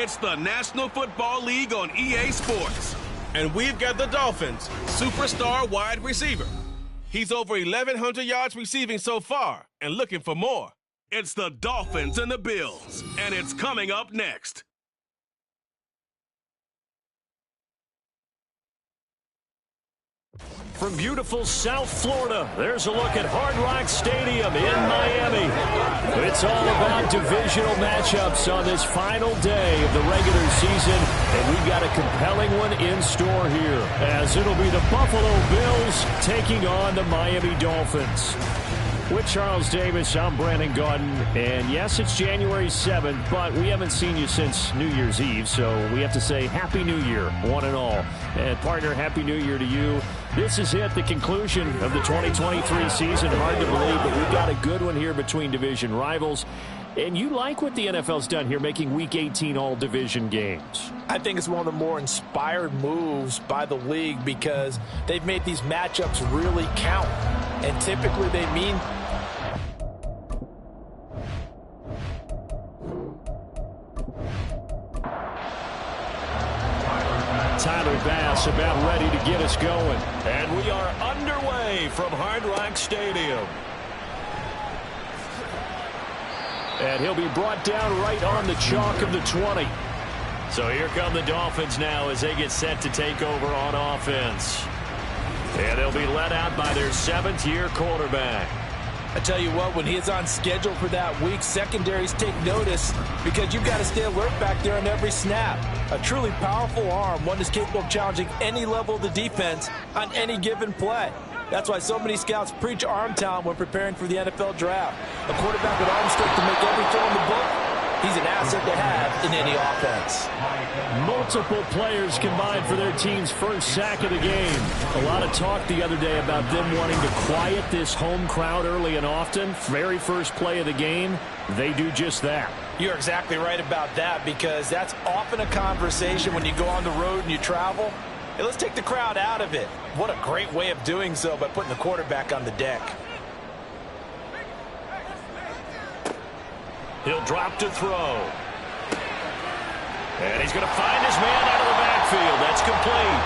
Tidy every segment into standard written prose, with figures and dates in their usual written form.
It's the National Football League on EA Sports. And we've got the Dolphins' superstar wide receiver. He's over 1,100 yards receiving so far and looking for more. It's the Dolphins and the Bills, and it's coming up next. From beautiful South Florida, there's a look at Hard Rock Stadium in Miami. It's all about divisional matchups on this final day of the regular season, and we've got a compelling one in store here, as it'll be the Buffalo Bills taking on the Miami Dolphins. With Charles Davis, I'm Brandon Gaudin, and yes, it's January 7th, but we haven't seen you since New Year's Eve, so we have to say Happy New Year, one and all. And partner, Happy New Year to you. This is it, the conclusion of the 2023 season. Hard to believe, but we've got a good one here between division rivals. And you like what the NFL's done here, making Week 18 all-division games. I think it's one of the more inspired moves by the league because they've made these matchups really count. And typically they mean Tyler Bass about ready to get us going. And we are underway from Hard Rock Stadium. And he'll be brought down right on the chalk of the 20. So here come the Dolphins now as they get set to take over on offense. And they'll be led out by their 7th-year quarterback. I tell you what, when he is on schedule for that week, secondaries take notice because you've got to stay alert back there on every snap. A truly powerful arm, one that's capable of challenging any level of the defense on any given play. That's why so many scouts preach arm talent when preparing for the NFL draft. A quarterback with arm strength to make every throw in the book, he's an asset to have in any offense. Multiple players combined for their team's first sack of the game. A lot of talk the other day about them wanting to quiet this home crowd early and often. Very first play of the game, they do just that. You're exactly right about that because that's often a conversation when you go on the road and you travel. Hey, let's take the crowd out of it. What a great way of doing so by putting the quarterback on the deck. He'll drop to throw. And he's going to find his man out of the backfield. That's complete.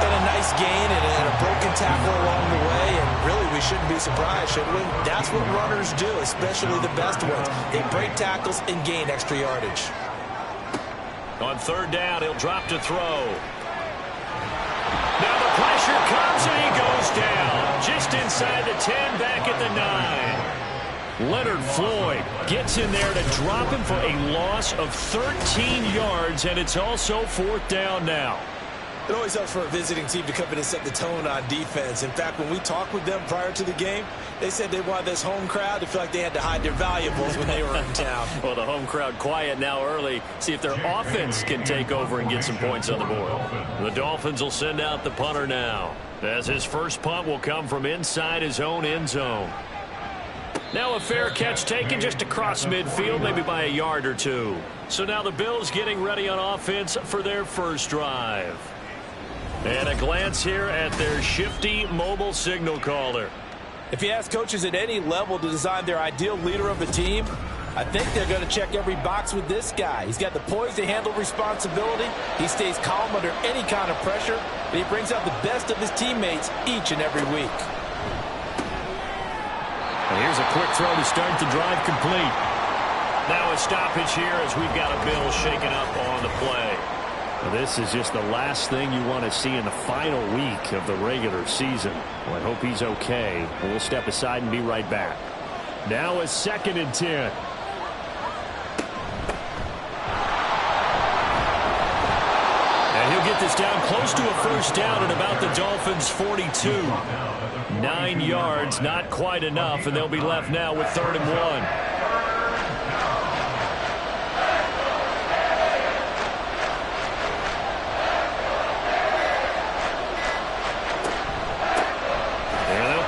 And a nice gain and a broken tackle along the way. And really, we shouldn't be surprised, should we? That's what runners do, especially the best ones. They break tackles and gain extra yardage. On 3rd down, he'll drop to throw. Now the pressure comes and he goes down. Just inside the 10, back at the 9. Leonard Floyd gets in there to drop him for a loss of 13 yards, and it's also 4th down now. It always helps for a visiting team to come in and set the tone on defense. In fact, when we talked with them prior to the game, they said they wanted this home crowd to feel like they had to hide their valuables when they were in town. Well, the home crowd quiet now early. See if their offense can take over and get some points on the board. The Dolphins will send out the punter now, as his first punt will come from inside his own end zone. Now a fair catch taken just across midfield, maybe by a yard or two. So now the Bills getting ready on offense for their first drive. And a glance here at their shifty mobile signal caller. If you ask coaches at any level to design their ideal leader of a team, I think they're going to check every box with this guy. He's got the poise to handle responsibility. He stays calm under any kind of pressure, but he brings out the best of his teammates each and every week. And here's a quick throw to start the drive complete. Now a stoppage here as we've got a Bill shaken up on the play. Well, this is just the last thing you want to see in the final week of the regular season. Well, I hope he's okay. We'll step aside and be right back. Now a 2nd and 10. And he'll get this down close to a first down at about the Dolphins' 42. 9 yards, not quite enough, and they'll be left now with 3rd and 1.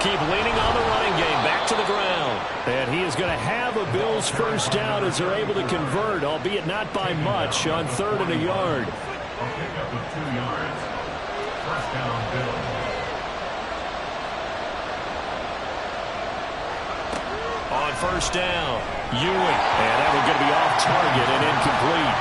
Keep leaning on the running game, back to the ground. And he is going to have a Bills first down as they're able to convert, albeit not by much, on 3rd and a yard. On 1st down, Ewing. And that one's going to be off target and incomplete.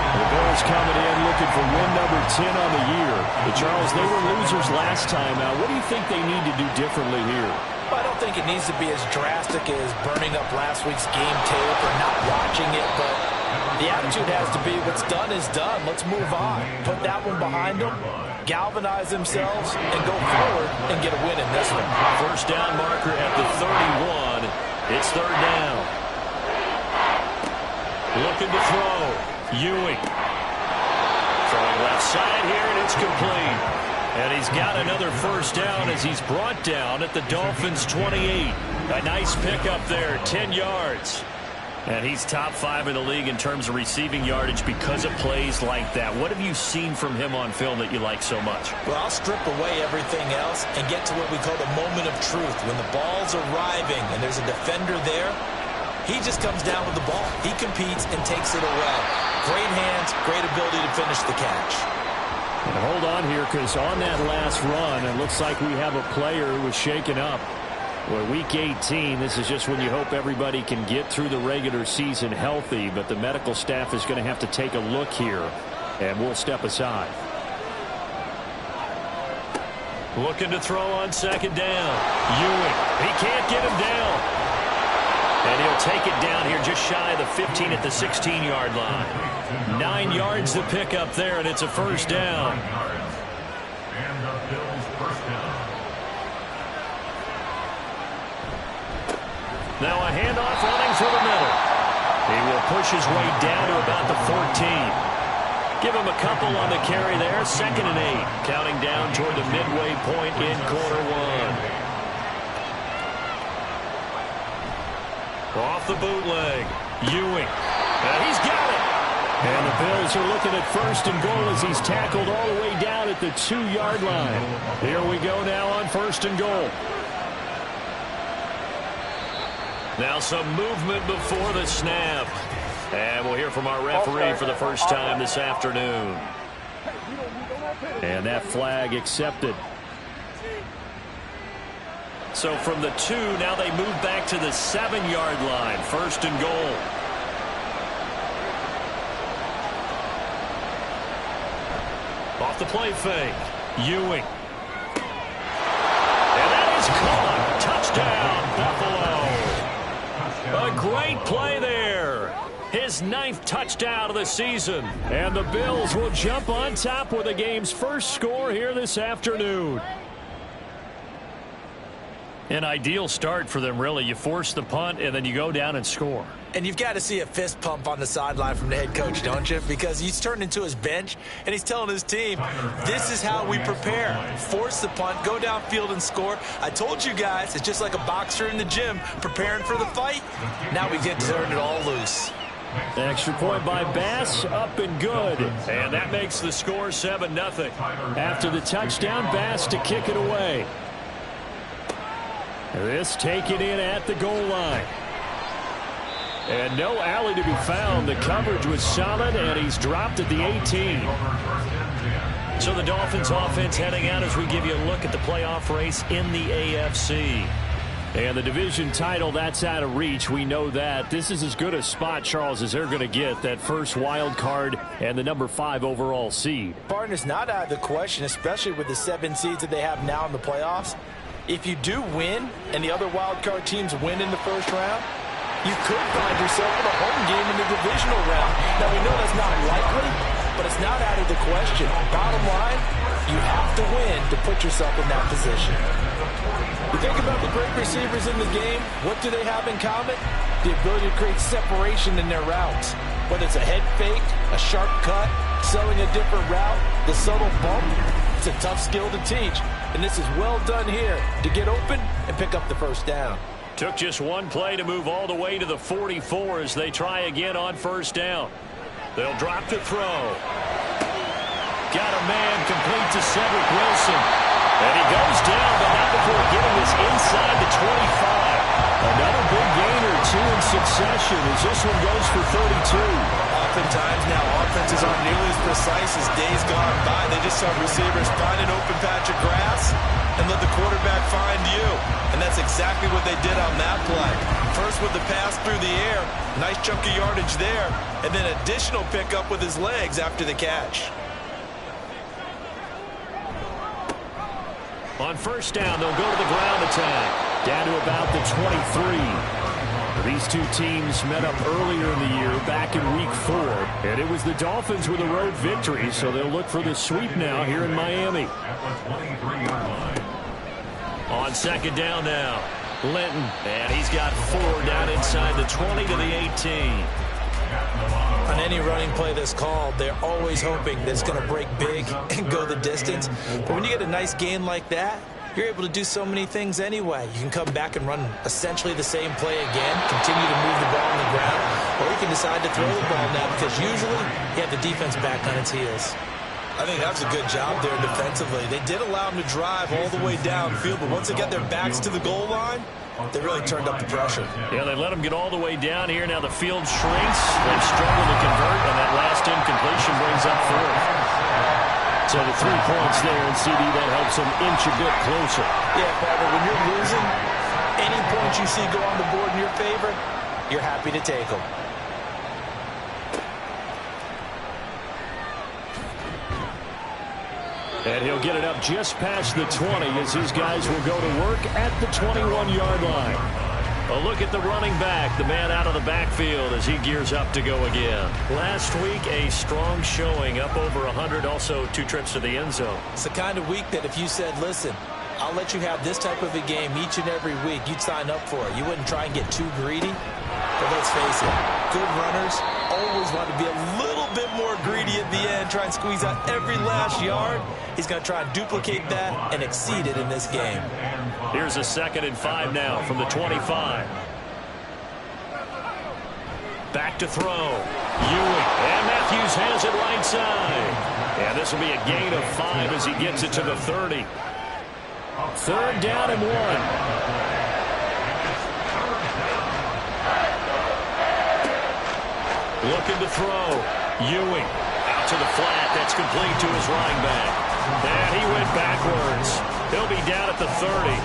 The Bills coming in looking for win number 10 on the year. But Charles, they were losers last time out. What do you think they need to do differently here? I don't think it needs to be as drastic as burning up last week's game tape or not watching it, but the attitude has to be what's done is done. Let's move on. Put that one behind them, galvanize themselves, and go forward and get a win in this one. First down marker at the 31. It's third down. Looking to throw. Ewing. Throwing left side here, and it's complete. And he's got another first down as he's brought down at the Dolphins' 28. A nice pickup there, 10 yards. And he's top 5 in the league in terms of receiving yardage because of plays like that. What have you seen from him on film that you like so much? Well, I'll strip away everything else and get to what we call the moment of truth. When the ball's arriving and there's a defender there, he just comes down with the ball. He competes and takes it away. Great hands, great ability to finish the catch. And hold on here, because on that last run, it looks like we have a player who was shaken up. Well, week 18, this is just when you hope everybody can get through the regular season healthy, but the medical staff is going to have to take a look here, and we'll step aside. Looking to throw on second down. Ewing, he can't get him down. And he'll take it down here just shy of the 15 at the 16-yard line. 9 yards to pick up there, and it's a first down. Now a handoff running for the middle. He will push his way down to about the 14. Give him a couple on the carry there. 2nd and 8. Counting down toward the midway point in quarter one. Off the bootleg. Ewing. And he's got it. And the Bills are looking at 1st and goal as he's tackled all the way down at the 2-yard line. Here we go now on 1st and goal. Now some movement before the snap. And we'll hear from our referee for the first time this afternoon. And that flag accepted. So from the 2, now they move back to the 7-yard line. 1st and goal. Off the play fake. Ewing. And that is caught. Touchdown, Buffalo. A great play there. His 9th touchdown of the season. And the Bills will jump on top with the game's first score here this afternoon. An ideal start for them, really. You force the punt, and then you go down and score. And you've got to see a fist pump on the sideline from the head coach, don't you? Because he's turned into his bench, and he's telling his team, this is how we prepare. Force the punt, go downfield and score. I told you guys, it's just like a boxer in the gym preparing for the fight. Now we get to turn it all loose. Extra point by Bass, up and good. And that makes the score 7-0. After the touchdown, Bass to kick it away. This taken in at the goal line. And no alley to be found. The coverage was solid, and he's dropped at the 18. So the Dolphins offense heading out as we give you a look at the playoff race in the AFC. And the division title, that's out of reach. We know that. This is as good a spot, Charles, as they're going to get. That first wild card and the number 5 overall seed. Partner's not out of the question, especially with the 7 seeds that they have now in the playoffs. If you do win and the other wild card teams win in the first round, you could find yourself in a home game in the divisional round. Now, we know that's not likely, but it's not out of the question. Bottom line, you have to win to put yourself in that position. You think about the great receivers in the game, what do they have in common? The ability to create separation in their routes. Whether it's a head fake, a sharp cut, selling a different route, the subtle bump, it's a tough skill to teach. And this is well done here to get open and pick up the first down. Took just one play to move all the way to the 44 as they try again on first down. They'll drop to throw. Got a man complete to Cedric Wilson. And he goes down, but not before getting this inside the 25. Another big gain or 2 in succession as this one goes for 32. Oftentimes now, offenses aren't nearly as precise as days gone by. They just saw receivers find an open patch of grass and let the quarterback find you. And that's exactly what they did on that play. First with the pass through the air, nice chunk of yardage there, and then additional pickup with his legs after the catch. On first down, they'll go to the ground attack, down to about the 23. These two teams met up earlier in the year, back in Week 4, and it was the Dolphins with a road victory, so they'll look for the sweep now here in Miami. On second down now, Linton, and he's got 4 down inside the 20 to the 18. On any running play that's called, they're always hoping that it's going to break big and go the distance. But when you get a nice gain like that, you're able to do so many things anyway. You can come back and run essentially the same play again, continue to move the ball on the ground, or you can decide to throw the ball now because usually you have the defense back on its heels. I think that's a good job there defensively. They did allow them to drive all the way downfield, but once they got their backs to the goal line, they really turned up the pressure. Yeah, they let them get all the way down here. Now the field shrinks. They've struggled to convert, and that last incompletion brings up 4th. So the 3 points there, and CD, that helps them inch a bit closer. Yeah, Barbara, when you're losing, any points you see go on the board in your favor, you're happy to take them. And he'll get it up just past the 20 as his guys will go to work at the 21-yard line. A look at the running back, the man out of the backfield as he gears up to go again. Last week, a strong showing, up over 100, also 2 trips to the end zone. It's the kind of week that if you said, listen, I'll let you have this type of a game each and every week, you'd sign up for it. You wouldn't try and get too greedy. But let's face it, good runners always want to be a little bit more greedy at the end, try and squeeze out every last yard. He's going to try and duplicate that and exceed it in this game. Here's a 2nd and 5 now from the 25. Back to throw. Ewing. And Matthews has it right side. And this will be a gain of 5 as he gets it to the 30. 3rd down and 1. Looking to throw. Ewing out to the flat. That's complete to his running back. And he went backwards. He'll be down at the 30.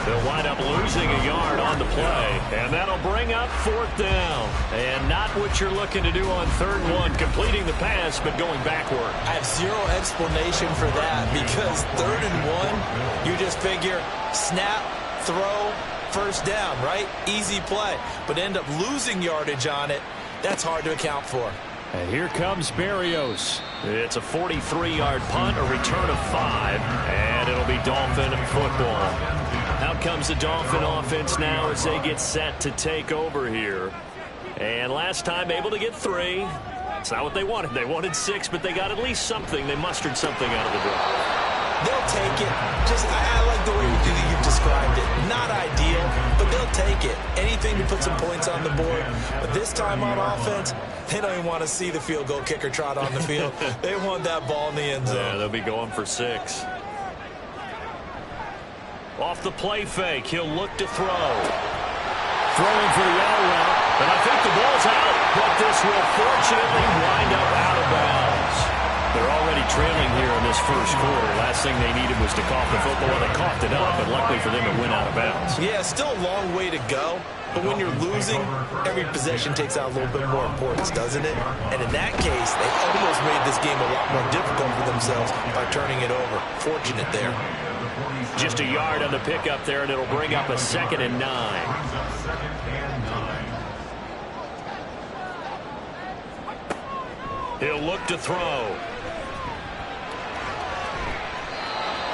They'll wind up losing a yard on the play. And that'll bring up 4th down. And not what you're looking to do on 3rd and 1, completing the pass, but going backward. I have zero explanation for that because 3rd and 1, you just figure snap, throw, 1st down, right? Easy play. But end up losing yardage on it. That's hard to account for. And here comes Berrios. It's a 43-yard punt, a return of 5, and it'll be Dolphin football. Out comes the Dolphin offense now as they get set to take over here. And last time able to get 3. It's not what they wanted. They wanted 6, but they got at least something. They mustered something out of the drive. They'll take it. I like the way you've described it. Not ideal, but they'll take it. Anything to put some points on the board. But this time on offense, they don't even want to see the field goal kicker trot on the field. They want that ball in the end zone. Yeah, they'll be going for 6. Off the play fake, he'll look to throw. Throwing for the out route, and I think the ball's out, but this will fortunately wind up out of bounds. They're already trailing here in this first quarter. Last thing they needed was to cough the football. They coughed it up, but luckily for them, it went out of bounds. Yeah, still a long way to go. But when you're losing, every possession takes out a little bit more importance, doesn't it? And in that case, they almost made this game a lot more difficult for themselves by turning it over. Fortunate there. Just a yard on the pickup there, and it'll bring up a 2nd and 9. He'll look to throw.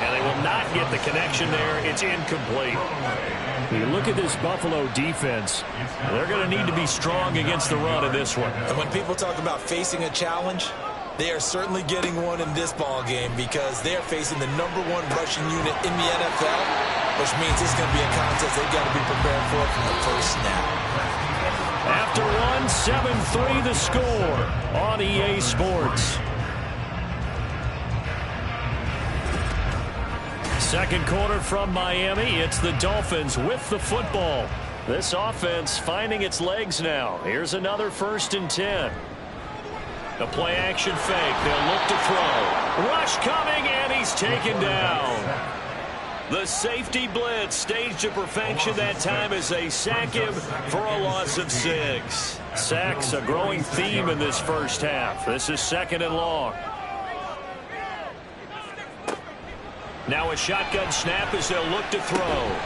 And they will not get the connection there. It's incomplete. You look at this Buffalo defense. They're going to need to be strong against the run in this one. And when people talk about facing a challenge, they are certainly getting one in this ball game because they are facing the #1 rushing unit in the NFL, which means it's going to be a contest they've got to be prepared for from the first snap. After one, 7-3 the score on EA Sports. Second quarter from Miami. It's the Dolphins with the football. This offense finding its legs now. Here's another 1st and 10. The play action fake. They'll look to throw. Rush coming, and he's taken down. The safety blitz staged to perfection that time as they sack him for a loss of 6. Sacks a growing theme in this first half. This is 2nd and long. Now a shotgun snap as they'll look to throw.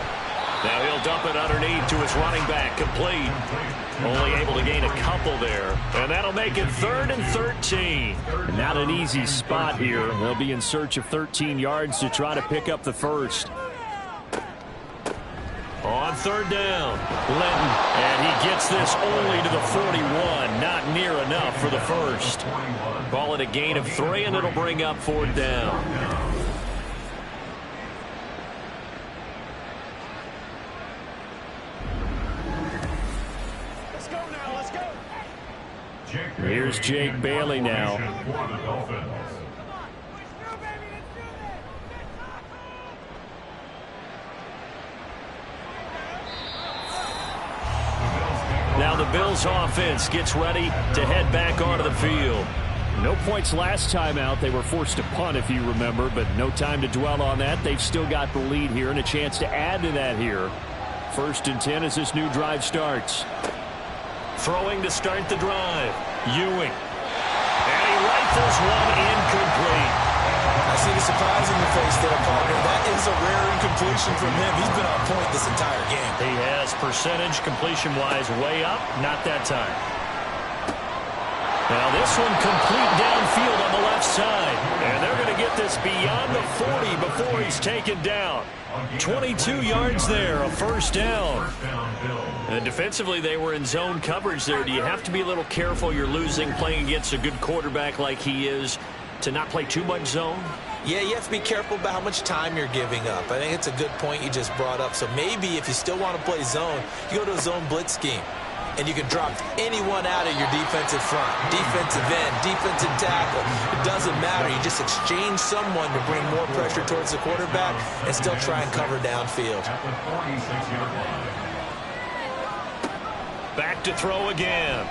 Now he'll dump it underneath to his running back, complete. Only able to gain a couple there. And that'll make it 3rd and 13. Not an easy spot here. They'll be in search of 13 yards to try to pick up the first. On 3rd down, Linton. And he gets this only to the 41. Not near enough for the first. Call it a gain of 3, and it'll bring up 4th down. Here's Jake Bailey now. Now the Bills offense gets ready to head back onto the field. No points last time out. They were forced to punt, if you remember, but no time to dwell on that. They've still got the lead here and a chance to add to that here. 1st and 10 as this new drive starts. Throwing to start the drive. Ewing. And he rifles one incomplete. I see the surprise in your face there, partner. That is a rare incompletion from him. He's been on point this entire game. He has percentage completion-wise way up. Not that time. Now this one complete downfield on the left side. And they're going to get this beyond the 40 before he's taken down. 22 yards there, a 1st down. And defensively, they were in zone coverage there. Do you have to be a little careful? You're losing, playing against a good quarterback like he is, to not play too much zone? Yeah, you have to be careful about how much time you're giving up. I think it's a good point you just brought up. So maybe if you still want to play zone, you go to a zone blitz scheme. And you can drop anyone out of your defensive front, defensive end, defensive tackle. It doesn't matter. You just exchange someone to bring more pressure towards the quarterback and still try and cover downfield. Back to throw again.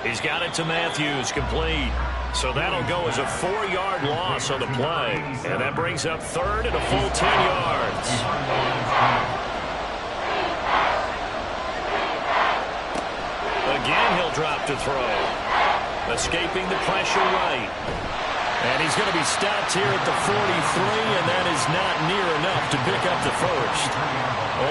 He's got it to Matthews, complete. So that'll go as a 4-yard loss on the play. And that brings up 3rd and a full 10 yards. Again, he'll drop to throw. Escaping the pressure right. And he's going to be stopped here at the 43, and that is not near enough to pick up the first.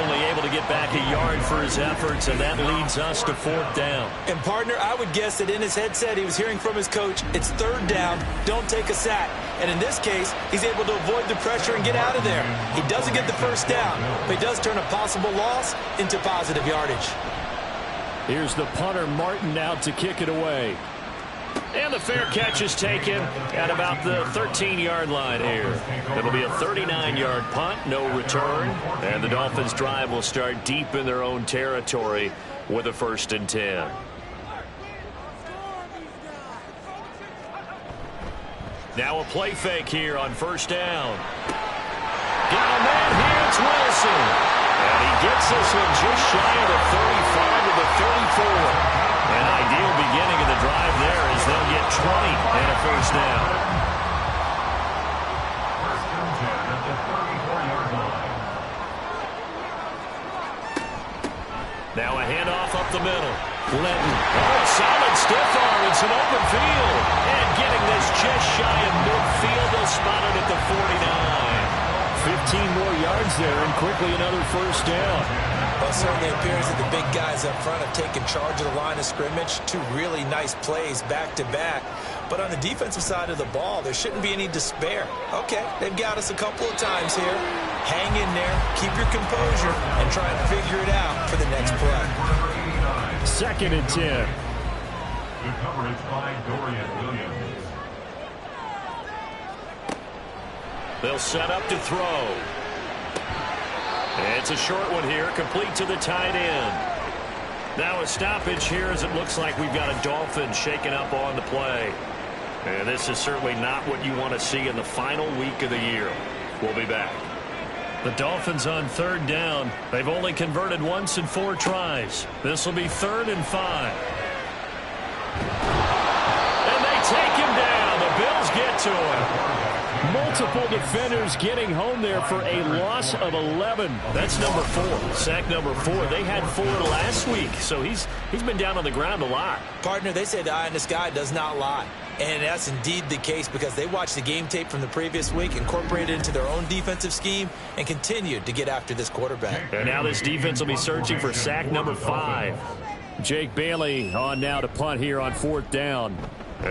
Only able to get back a yard for his efforts, and that leads us to 4th down. And, partner, I would guess that in his headset he was hearing from his coach, it's 3rd down, don't take a sack. And in this case, he's able to avoid the pressure and get out of there. He doesn't get the 1st down, but he does turn a possible loss into positive yardage. Here's the punter, Martin, out to kick it away. And the fair catch is taken at about the 13-yard line here. It'll be a 39-yard punt, no return. And the Dolphins' drive will start deep in their own territory with a 1st and 10. Now a play fake here on 1st down. Got a man here, it's Wilson. And he gets this one just shy of the 35 to the 34. An ideal beginning of the drive there as they'll get 20 and a 1st down. Now a handoff up the middle. Linton. Oh, a solid stiff arm. It's an open field. And getting this just shy of midfield. They'll spot it at the 49. 15 more yards there, and quickly another 1st down. Well, it certainly appears that the big guys up front have taken charge of the line of scrimmage. 2 really nice plays back-to-back. But on the defensive side of the ball, there shouldn't be any despair. Okay, they've got us a couple of times here. Hang in there, keep your composure, and try and figure it out for the next play. 2nd and 10. Good coverage by Dorian Williams. They'll set up to throw. It's a short one here, complete to the tight end. Now a stoppage here as it looks like we've got a Dolphin shaken up on the play. And this is certainly not what you want to see in the final week of the year. We'll be back. The Dolphins on 3rd down. They've only converted once in 4 tries. This will be 3rd and 5. to him. Multiple defenders getting home there for a loss of 11. That's number 4. Sack number 4. They had 4 last week, so he's been down on the ground a lot. Partner, they say the eye in the sky does not lie. And that's indeed the case because they watched the game tape from the previous week, incorporated it into their own defensive scheme, and continued to get after this quarterback. And now this defense will be searching for sack number 5. Jake Bailey on now to punt here on 4th down.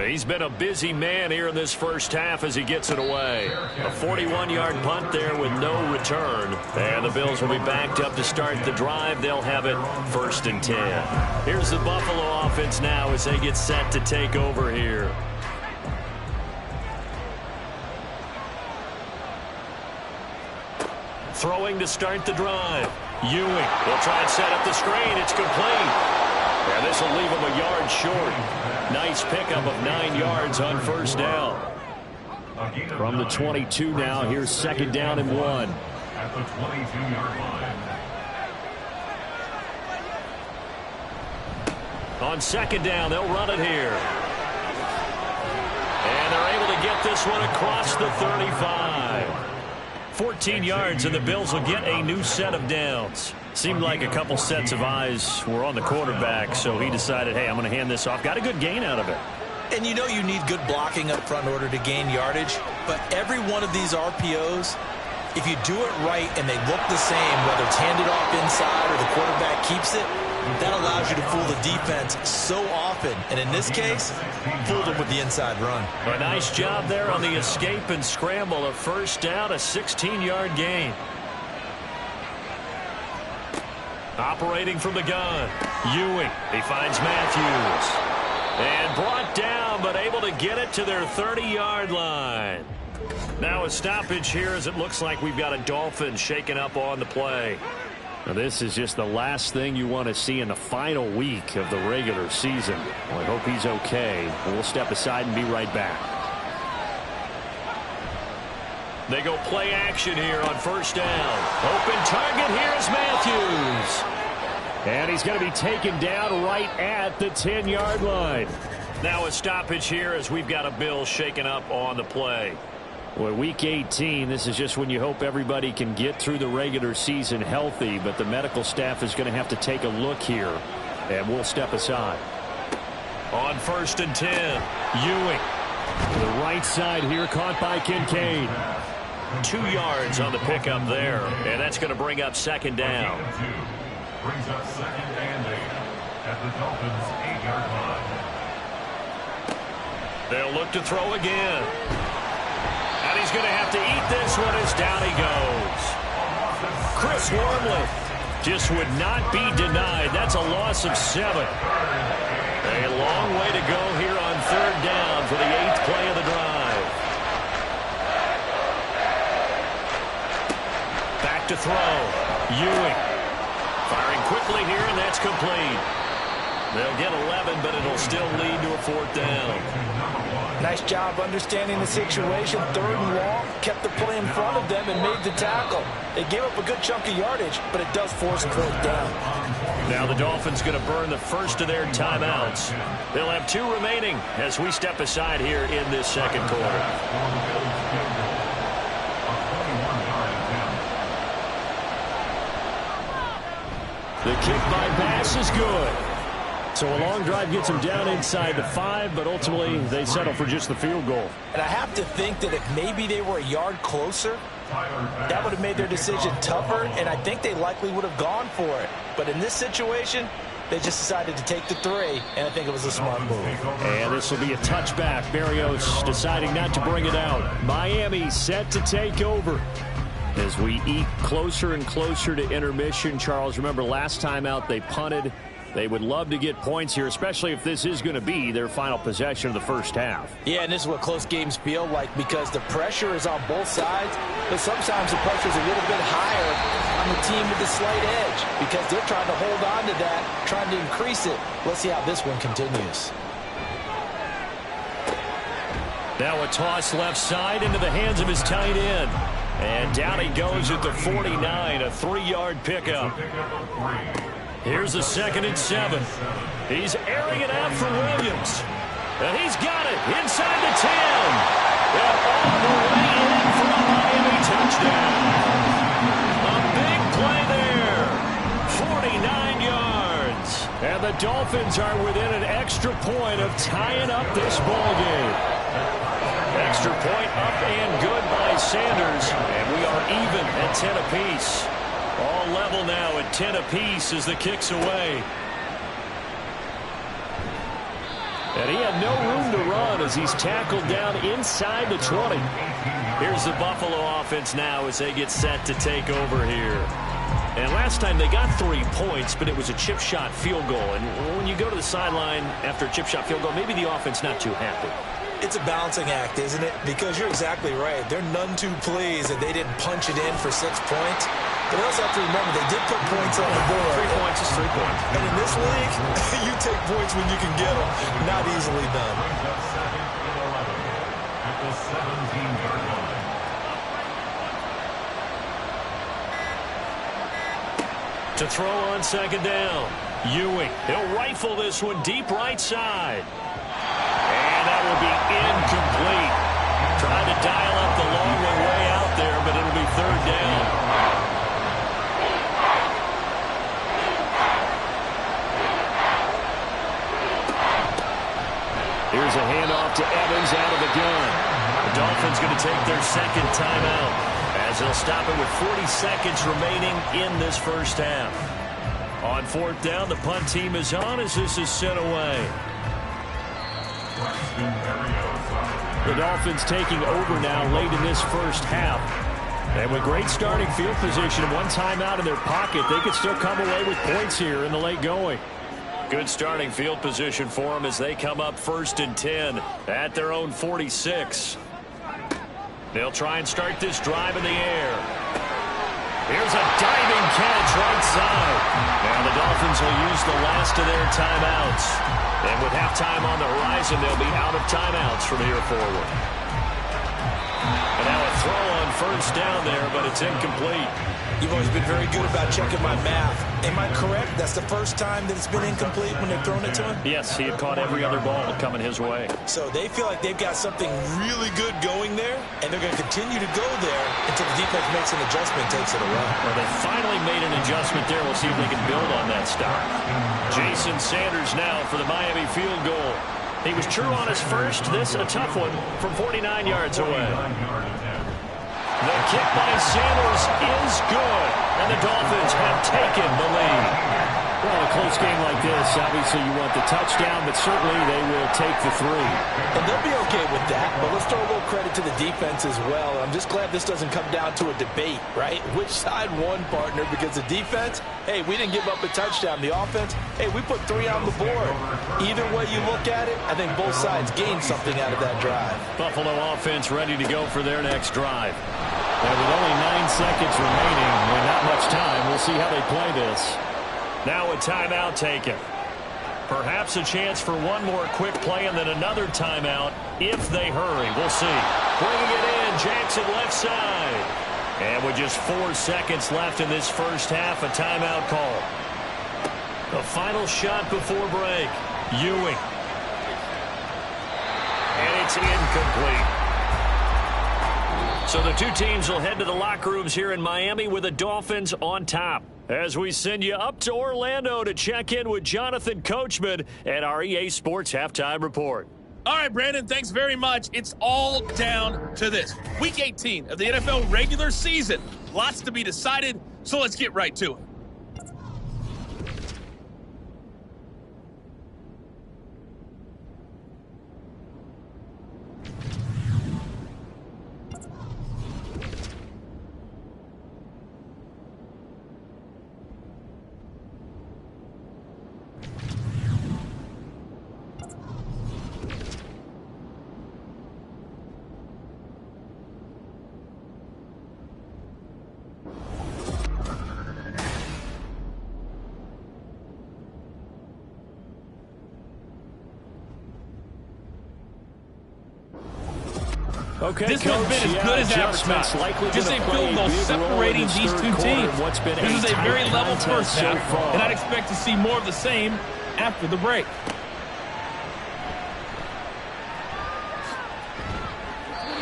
He's been a busy man here in this first half as he gets it away. A 41-yard punt there with no return. And the Bills will be backed up to start the drive. They'll have it 1st and 10. Here's the Buffalo offense now as they get set to take over here. Throwing to start the drive. Ewing will try and set up the screen. It's complete. And this will leave him a yard short. Nice pickup of 9 yards on 1st down. From the 22 now, here's 2nd down and 1. At the 22-yard line. On 2nd down, they'll run it here. And they're able to get this one across the 35. 14 yards, and the Bills will get a new set of downs. Seemed like a couple sets of eyes were on the quarterback, so he decided, hey, I'm going to hand this off. Got a good gain out of it. And you know you need good blocking up front in order to gain yardage, but every one of these RPOs, if you do it right and they look the same, whether it's handed off inside or the quarterback keeps it, that allows you to fool the defense so often. And in this case, fooled them with the inside run. A nice job there on the escape and scramble. A 1st down, a 16-yard gain. Operating from the gun. Ewing. He finds Matthews. And brought down, but able to get it to their 30-yard line. Now a stoppage here as it looks like we've got a Dolphin shaken up on the play. Now this is just the last thing you want to see in the final week of the regular season. Well, I hope he's okay. We'll step aside and be right back. They go play action here on 1st down. Open target, here's Matthews. And he's going to be taken down right at the 10-yard line. Now a stoppage here as we've got a Bill shaken up on the play. Well, week 18, this is just when you hope everybody can get through the regular season healthy, but the medical staff is going to have to take a look here, and we'll step aside. On 1st and 10, Ewing. The right side here caught by Kincaid. 2 yards on the pickup there, and that's going to bring up 2nd down. Brings up 2nd and 8 at the Dolphins' 8-yard line. They'll look to throw again. And he's going to have to eat this one as down he goes. Chris Wormley just would not be denied. That's a loss of 7. A long way to go here on 3rd down for the 8th play of the drive. Back to throw. Ewing. Firing quickly here, and that's complete. They'll get 11, but it'll still lead to a 4th down. Nice job understanding the situation. 3rd and long, kept the play in front of them and made the tackle. They gave up a good chunk of yardage, but it does force 4th down. Now the Dolphins going to burn the first of their timeouts. They'll have 2 remaining as we step aside here in this 2nd quarter. The kick by pass is good. So a long drive gets them down inside the 5, but ultimately they settle for just the field goal. And I have to think that if maybe they were a yard closer, that would have made their decision tougher, and I think they likely would have gone for it. But in this situation, they just decided to take the 3, and I think it was a smart move. And this will be a touchback. Berrios deciding not to bring it out. Miami set to take over. As we eat closer and closer to intermission, Charles, remember last time out they punted. They would love to get points here, especially if this is going to be their final possession of the first half. Yeah, and this is what close games feel like because the pressure is on both sides, but sometimes the pressure is a little bit higher on the team with the slight edge because they're trying to hold on to that, trying to increase it. Let's see how this one continues. Now a toss left side into the hands of his tight end. And down he goes at the 49, a 3-yard pickup. Here's the 2nd and 7. He's airing it out for Williams. And he's got it inside the 10. And the Dolphins are within an extra point of tying up this ball game. Extra point up and good by Sanders, and we are even at 10 apiece. All level now at 10 apiece as the kick's away. And he had no room to run as he's tackled down inside the 20. Here's the Buffalo offense now as they get set to take over here. And last time they got 3 points, but it was a chip shot field goal. And when you go to the sideline after a chip shot field goal, maybe the offense not too happy. It's a balancing act, isn't it? Because you're exactly right. They're none too pleased that they didn't punch it in for 6 points. But we also have to remember they did put points on the board. 3 points is 3 points. And in this league, you take points when you can get them. Not easily done. Brings up 2nd and 11 at the 17-yard line. To throw on 2nd down. Ewing. He'll rifle this one deep right side. And that will be incomplete. Trying to dial up the long way out there, but it'll be 3rd down. Here's a handoff to Evans out of the gun. The Dolphins going to take their 2nd timeout as they'll stop it with 40 seconds remaining in this first half. On 4th down, the punt team is on as this is sent away. The Dolphins taking over now late in this first half. And with great starting field position and 1 timeout in their pocket, they could still come away with points here in the late going. Good starting field position for them as they come up 1st and 10 at their own 46. They'll try and start this drive in the air. Here's a diving catch right side. Now the Dolphins will use the last of their timeouts. And with halftime on the horizon, they'll be out of timeouts from here forward. And now a throw on 1st down there, but it's incomplete. You've always been very good about checking my math. Am I correct? That's the first time that it's been incomplete when they've thrown it to him? Yes, he had caught every other ball coming his way. So they feel like they've got something really good going there, and they're going to continue to go there until the defense makes an adjustment and takes it away. Well, they finally made an adjustment there. We'll see if they can build on that stop. Jason Sanders now for the Miami field goal. He was true on his first. This a tough one from 49 yards away. The kick by Sanders is good, and the Dolphins have taken the lead. Well, a close game like this, obviously you want the touchdown, but certainly they will take the 3. And they'll be okay with that, but let's throw a little credit to the defense as well. I'm just glad this doesn't come down to a debate, right? Which side won, partner? Because the defense, hey, we didn't give up a touchdown. The offense, hey, we put 3 on the board. Either way you look at it, I think both sides gained something out of that drive. Buffalo offense ready to go for their next drive. And with only 9 seconds remaining, and not much time, we'll see how they play this. Now a timeout taken. Perhaps a chance for one more quick play and then another timeout if they hurry. We'll see. Bringing it in, Jackson left side. And with just 4 seconds left in this first half, a timeout call. The final shot before break. Ewing. And it's incomplete. So the 2 teams will head to the locker rooms here in Miami with the Dolphins on top. As we send you up to Orlando to check in with Jonathan Coachman at our EA Sports Halftime Report. All right, Brandon, thanks very much. It's all down to this. Week 18 of the NFL regular season. Lots to be decided, so let's get right to it. Okay, this Coach, one's been as good as advertised. Just a field goal separating these 2 teams. This is a very level first half, and I'd expect to see more of the same after the break.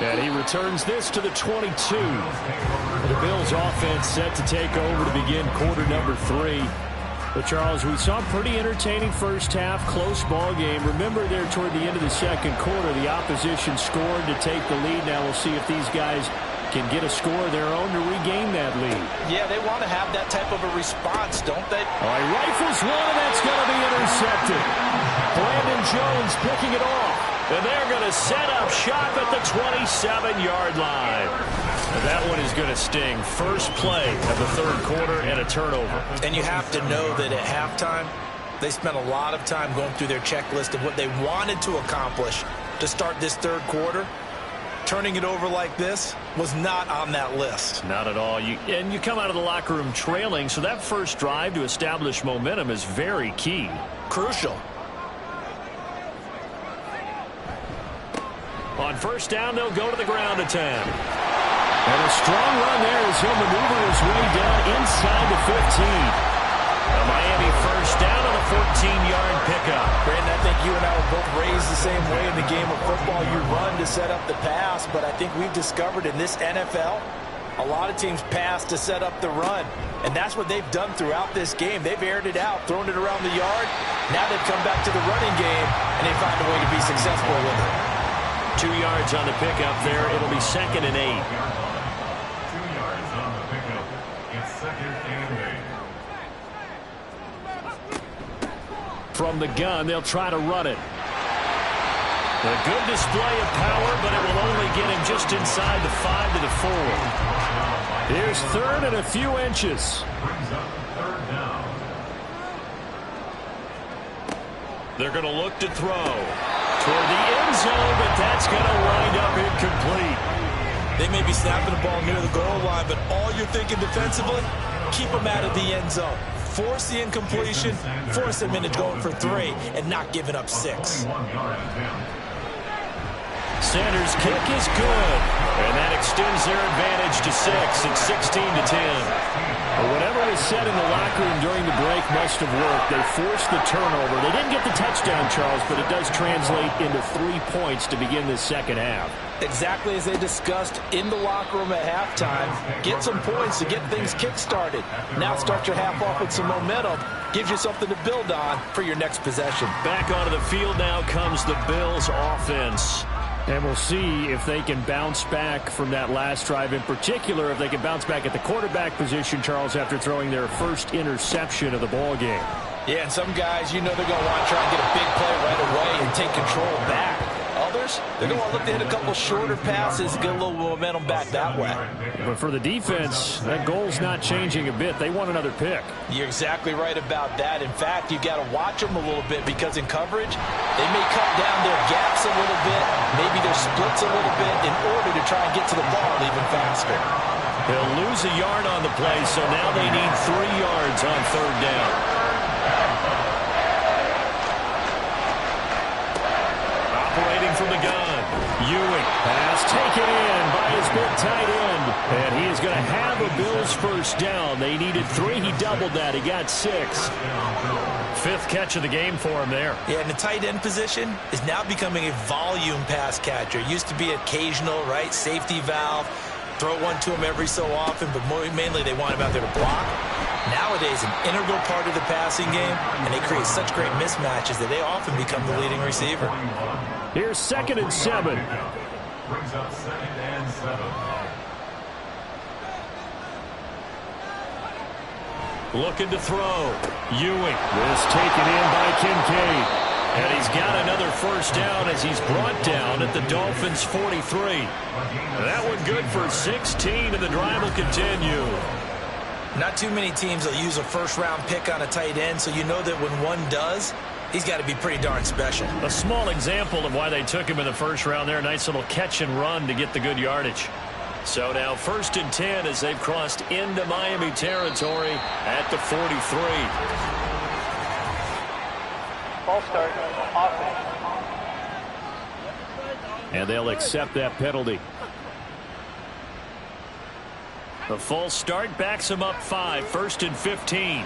And he returns this to the 22. The Bills offense set to take over to begin quarter number 3. Well, Charles, we saw a pretty entertaining first half, close ball game. Remember there toward the end of the second quarter, the opposition scored to take the lead. Now we'll see if these guys can get a score of their own to regain that lead. Yeah, they want to have that type of a response, don't they? All right, rifles one, and that's going to be intercepted. Brandon Jones picking it off. And they're going to set up shop at the 27-yard line. And that one is going to sting. First play of the third quarter and a turnover. And you have to know that at halftime, they spent a lot of time going through their checklist of what they wanted to accomplish to start this third quarter. Turning it over like this was not on that list. Not at all. And you come out of the locker room trailing, so that first drive to establish momentum is very key. Crucial. On first down, they'll go to the ground attempt. And a strong run there as he'll maneuver his way down inside the 15. A Miami first down on a 14-yard pickup. Brandon, I think you and I were both raised the same way in the game of football. You run to set up the pass, but I think we've discovered in this NFL, a lot of teams pass to set up the run. And that's what they've done throughout this game. They've aired it out, thrown it around the yard. Now they've come back to the running game, and they find a way to be successful with it. 2 yards on the pickup there. It'll be 2nd and 8. 2 yards on the pickup. It's 2nd and 8. From the gun, they'll try to run it. A good display of power, but it will only get him just inside the 5 to the 4. Here's 3rd and a few inches. Brings up 3rd down. They're going to look to throw toward the end zone, but that's going to wind up incomplete. They may be snapping the ball near the goal line, but all you're thinking defensively, keep them out of the end zone. Force the incompletion, force them into going for 3, and not giving up 6. Sanders' kick is good, and that extends their advantage to 6. It's 16 to 10. But whatever was said in the locker room during the break must have worked. They forced the turnover. They didn't get the touchdown, Charles, but it does translate into 3 points to begin this second half. Exactly as they discussed in the locker room at halftime. Get some points to get things kick-started. Now start your half off with some momentum. Gives you something to build on for your next possession. Back onto the field now comes the Bills offense. And we'll see if they can bounce back from that last drive. In particular, if they can bounce back at the quarterback position, Charles, after throwing their first interception of the ball game. Yeah, and some guys, you know they're going to want to try and get a big play right away and take control back. Others, they're going to look to hit a couple shorter passes, get a little momentum back that way. But for the defense, that goal's not changing a bit. They want another pick. You're exactly right about that. In fact, you've got to watch them a little bit because in coverage, they may cut down their gaps a little bit, maybe their splits a little bit in order to try and get to the ball even faster. They'll lose a yard on the play, so now they need 3 yards on 3rd down. Operating from the gun. Ewing. Pass taken in by his big tight end. And he is going to have a Bills first down. They needed 3. He doubled that. He got 6. 5th catch of the game for him there. Yeah, and the tight end position is now becoming a volume pass catcher. It used to be occasional, right? Safety valve. Throw one to him every so often, but mainly they want him out there to block. Nowadays, an integral part of the passing game, and they create such great mismatches that they often become the leading receiver. Here's 2nd and 7. Brings up 2nd and 7. Looking to throw. Ewing. This taken in by Kincaid. And he's got another first down as he's brought down at the Dolphins' 43. That one good for 16, and the drive will continue. Not too many teams will use a first-round pick on a tight end, so you know that when one does, he's got to be pretty darn special. A small example of why they took him in the first round there. Nice little catch and run to get the good yardage. So now 1st and 10 as they've crossed into Miami territory at the 43. False start, offense. And they'll accept that penalty. The false start backs him up 5. 1st and 15.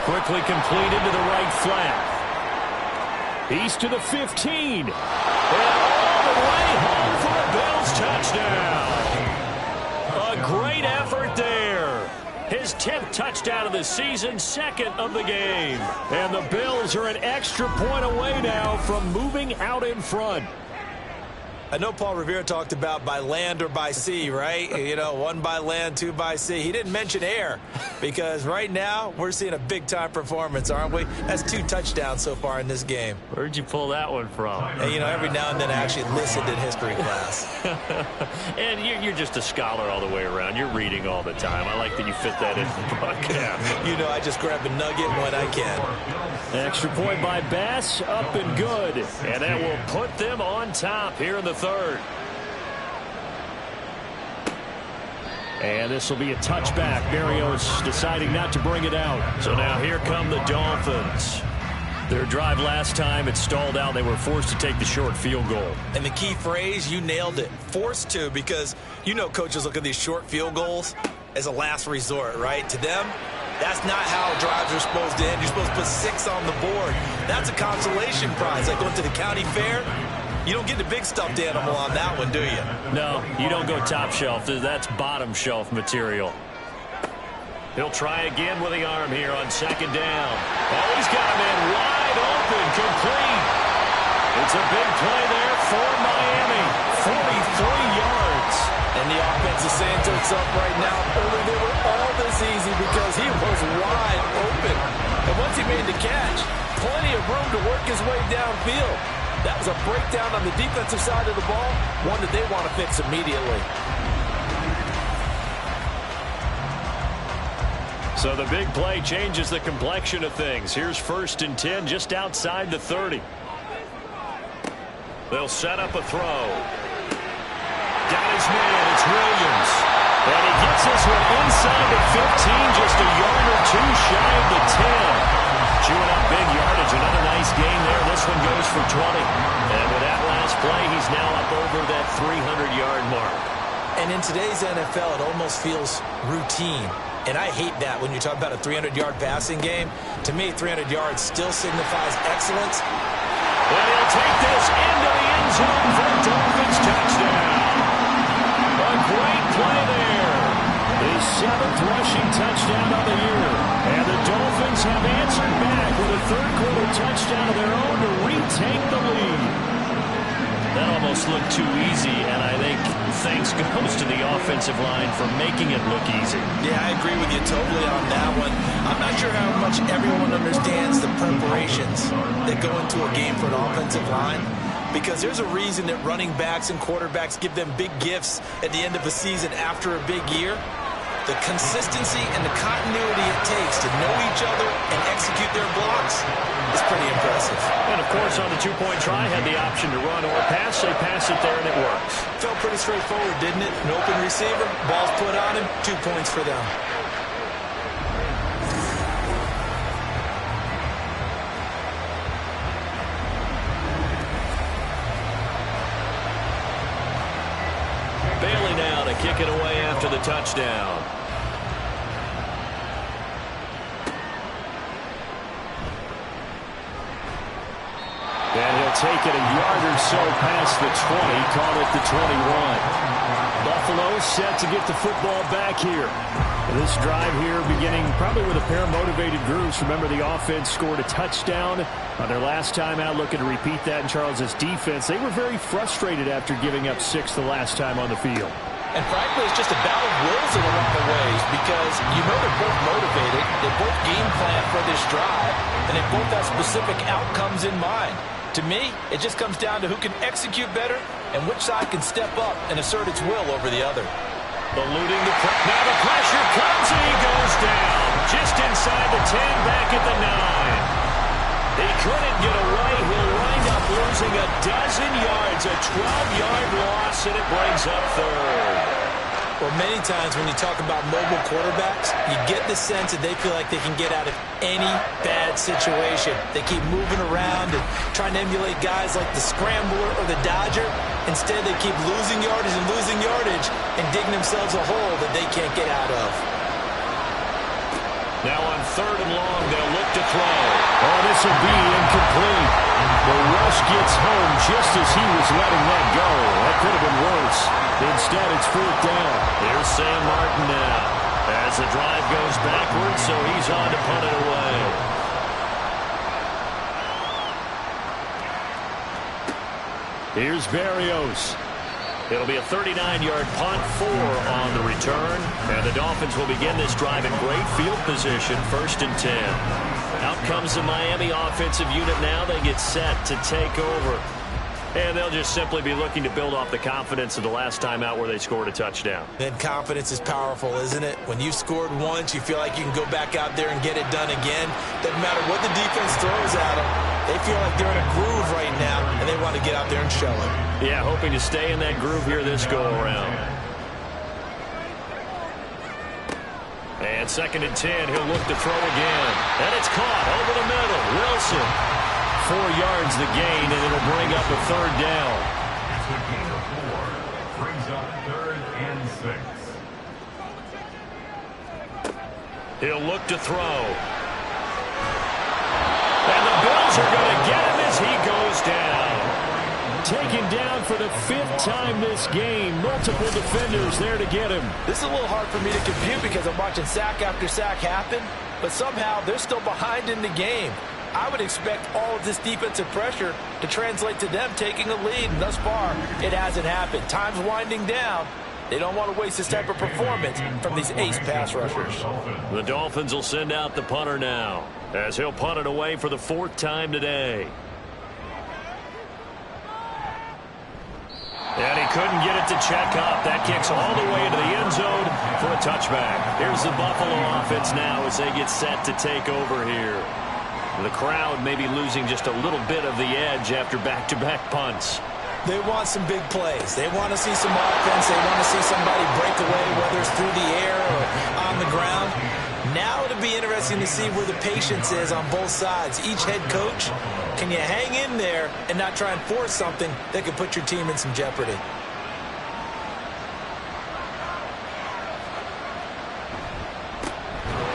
Quickly completed to the right flat. He's to the 15. And all the way home for a Bills touchdown. 10th touchdown of the season, second of the game. And the Bills are an extra point away now from moving out in front. I know Paul Revere talked about by land or by sea, right? You know, 1 by land, 2 by sea. He didn't mention air because right now we're seeing a big-time performance, aren't we? That's 2 touchdowns so far in this game. Where'd you pull that one from? And, you know, every now and then I actually listened in history class. And you're just a scholar all the way around. You're reading all the time. I like that you fit that in the broadcast. You know, I just grab a nugget when I can. Extra point by Bass, up and good. And that will put them on top here in the third. And this will be a touchback. Berrios deciding not to bring it out. So now here come the Dolphins. Their drive last time, it stalled out. They were forced to take the short field goal. And the key phrase, you nailed it. Forced to, because you know coaches look at these short field goals as a last resort, right? To them, that's not how drives are supposed to end. You're supposed to put 6 on the board. That's a consolation prize. Like going to the county fair, you don't get the big stuffed animal on that one, do you? No, you don't go top shelf. That's bottom shelf material. He'll try again with the arm here on second down. Oh, he's got a man wide open, complete. It's a big play there for Miami. 43 yards. And the offense is saying to itself right now, only they were all this easy because he was wide open. And once he made the catch, plenty of room to work his way downfield. That was a breakdown on the defensive side of the ball, one that they want to fix immediately. So the big play changes the complexion of things. Here's 1st and 10 just outside the 30. They'll set up a throw. Got his man, it's Williams. And he gets this one inside the 15, just a yard or 2 shy of the 10. Chewing up big yardage, another nice gain there. This one goes for 20. And with that last play, he's now up over that 300-yard mark. And in today's NFL, it almost feels routine. And I hate that when you talk about a 300-yard passing game. To me, 300 yards still signifies excellence. And he'll take this into the end zone for a Dolphins touchdown. A great play there. His 7th rushing touchdown of the year. And the Dolphins have answered back with a third-quarter touchdown of their own to retake the lead. That almost looked too easy, and I think thanks goes to the offensive line for making it look easy. Yeah, I agree with you totally on that one. I'm not sure how much everyone understands the preparations that go into a game for an offensive line, because there's a reason that running backs and quarterbacks give them big gifts at the end of a season after a big year. The consistency and the continuity it takes to know each other and execute their blocks is pretty impressive. And, of course, on the 2-point try, had the option to run or pass. They pass it there, and it works. Felt pretty straightforward, didn't it? An open receiver, ball's put on him, 2 points for them. Bailey now to kick it away after the touchdown. And he'll take it a yard or so past the 20, call it the 21. Buffalo set to get the football back here. This drive here beginning probably with a pair of motivated groups. Remember, the offense scored a touchdown on their last time out, looking to repeat that in Charles's defense. They were very frustrated after giving up 6 the last time on the field. And frankly, it's just a battle of wills in a lot of ways, because you know they're both motivated, they both game plan for this drive, and they both have specific outcomes in mind. To me, it just comes down to who can execute better and which side can step up and assert its will over the other. Eluding the pressure. Now the pressure comes and he goes down. Just inside the 10, back at the 9. He couldn't get away. He'll wind up losing a dozen yards, a 12-yard loss, and it brings up third. Well, many times when you talk about mobile quarterbacks, you get the sense that they feel like they can get out of any bad situation. They keep moving around and trying to emulate guys like the Scrambler or the Dodger. Instead, they keep losing yardage and digging themselves a hole that they can't get out of. Now on 3rd and long, they'll look to throw. Oh, this will be incomplete. The rush gets home just as he was letting that go. That could have been worse. Instead, it's 4th down. Here's Sam Martin now. As the drive goes backwards, so he's on to punt it away. Here's Berrios. It'll be a 39-yard punt, 4 on the return. And the Dolphins will begin this drive in great field position, 1st and 10. Out comes the Miami offensive unit now. They get set to take over. And they'll just simply be looking to build off the confidence of the last time out where they scored a touchdown. And confidence is powerful, isn't it? When you've scored once, you feel like you can go back out there and get it done again. Doesn't matter what the defense throws at them. They feel like they're in a groove right now, and they want to get out there and show it. Yeah, hoping to stay in that groove here this go-around. And 2nd and 10, he'll look to throw again. And it's caught over the middle. Wilson. 4 yards the gain, and it'll bring up a 3rd down. It's a gain of 4. Brings up 3rd and 6. He'll look to throw. And the Bills are going to get him as he goes down. Taken down for the 5th time this game. Multiple defenders there to get him. This is a little hard for me to compute because I'm watching sack after sack happen, but somehow they're still behind in the game. I would expect all of this defensive pressure to translate to them taking a lead, and thus far, it hasn't happened. Time's winding down. They don't want to waste this type of performance from these ace pass rushers. The Dolphins will send out the punter now, as he'll punt it away for the 4th time today. And he couldn't get it to check up. That kicks all the way into the end zone for a touchback. Here's the Buffalo offense now as they get set to take over here. The crowd may be losing just a little bit of the edge after back-to-back punts. They want some big plays. They want to see some offense. They want to see somebody break away, whether it's through the air or on the ground. Now it'll be interesting to see where the patience is on both sides. Each head coach, can you hang in there and not try and force something that could put your team in some jeopardy?